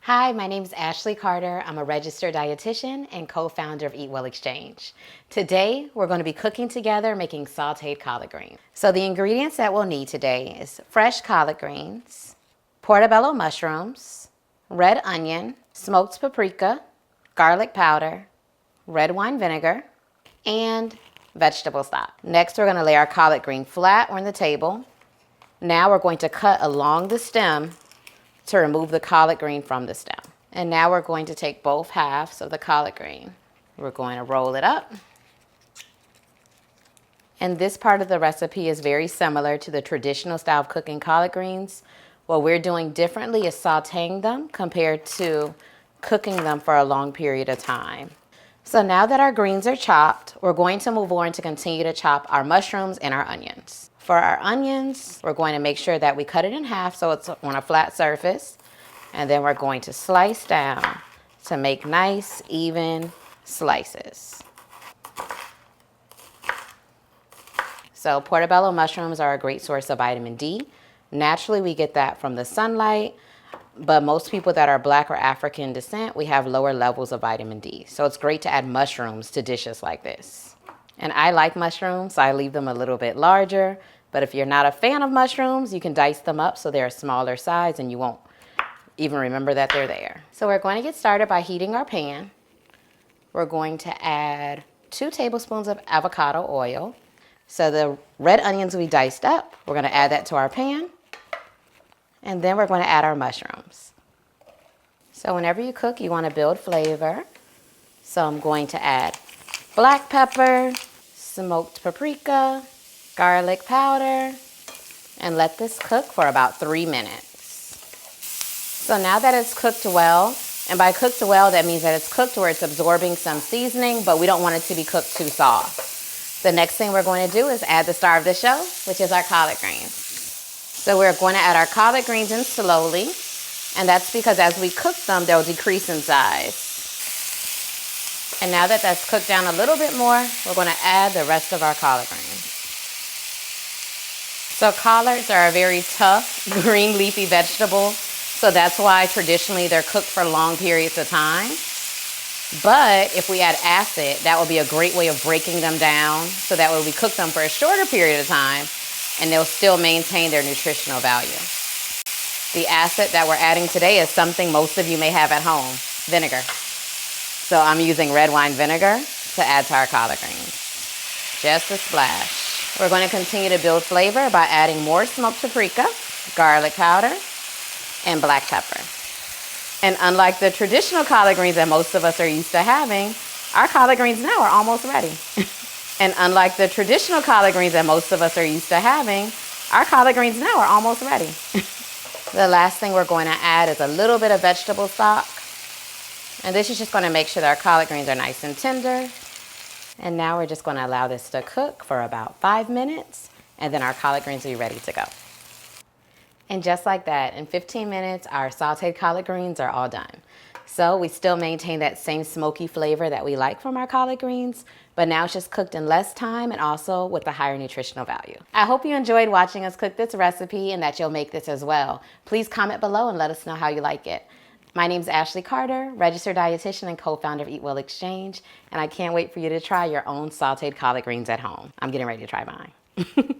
Hi, my name is Ashley Carter. I'm a registered dietitian and co-founder of EatWell Exchange. Today, we're going to be cooking together making sauteed collard greens. So the ingredients that we'll need today is fresh collard greens, portobello mushrooms, red onion, smoked paprika, garlic powder, red wine vinegar, and vegetable stock. Next, we're going to lay our collard green flat on the table. Now we're going to cut along the stem to remove the collard green from the stem. And now we're going to take both halves of the collard green. We're going to roll it up. And this part of the recipe is very similar to the traditional style of cooking collard greens. What we're doing differently is sauteing them compared to cooking them for a long period of time. So now that our greens are chopped, we're going to move on to continue to chop our mushrooms and our onions. For our onions, we're going to make sure that we cut it in half so it's on a flat surface. And then we're going to slice down to make nice, even slices. So portobello mushrooms are a great source of vitamin D. Naturally, we get that from the sunlight, but most people that are Black or African descent, we have lower levels of vitamin D. So it's great to add mushrooms to dishes like this. And I like mushrooms, so I leave them a little bit larger. But if you're not a fan of mushrooms, you can dice them up so they're a smaller size and you won't even remember that they're there. So we're going to get started by heating our pan. We're going to add 2 tablespoons of avocado oil. So the red onions we diced up, we're going to add that to our pan. And then we're going to add our mushrooms. So whenever you cook, you want to build flavor. So I'm going to add black pepper, smoked paprika, garlic powder, and let this cook for about 3 minutes. So now that it's cooked well, and by cooked well, that means that it's cooked where it's absorbing some seasoning, but we don't want it to be cooked too soft. The next thing we're going to do is add the star of the show, which is our collard greens. So we're going to add our collard greens in slowly, and that's because as we cook them, they'll decrease in size. And now that that's cooked down a little bit more, we're going to add the rest of our collard greens. So collards are a very tough green leafy vegetable, so that's why traditionally they're cooked for long periods of time. But if we add acid, that will be a great way of breaking them down, so that way we cook them for a shorter period of time and they'll still maintain their nutritional value. The acid that we're adding today is something most of you may have at home, vinegar. So I'm using red wine vinegar to add to our collard greens. Just a splash. We're going to continue to build flavor by adding more smoked paprika, garlic powder, and black pepper. And unlike the traditional collard greens that most of us are used to having, our collard greens now are almost ready. And unlike the traditional collard greens that most of us are used to having, our collard greens now are almost ready. The last thing we're going to add is a little bit of vegetable stock. And this is just going to make sure that our collard greens are nice and tender. And now we're just going to allow this to cook for about 5 minutes, and then our collard greens will be ready to go. And just like that, in 15 minutes, our sauteed collard greens are all done. So we still maintain that same smoky flavor that we like from our collard greens, but now it's just cooked in less time and also with a higher nutritional value. I hope you enjoyed watching us cook this recipe and that you'll make this as well. Please comment below and let us know how you like it. My name is Ashley Carter, registered dietitian and co-founder of EatWell Exchange, and I can't wait for you to try your own sauteed collard greens at home. I'm getting ready to try mine.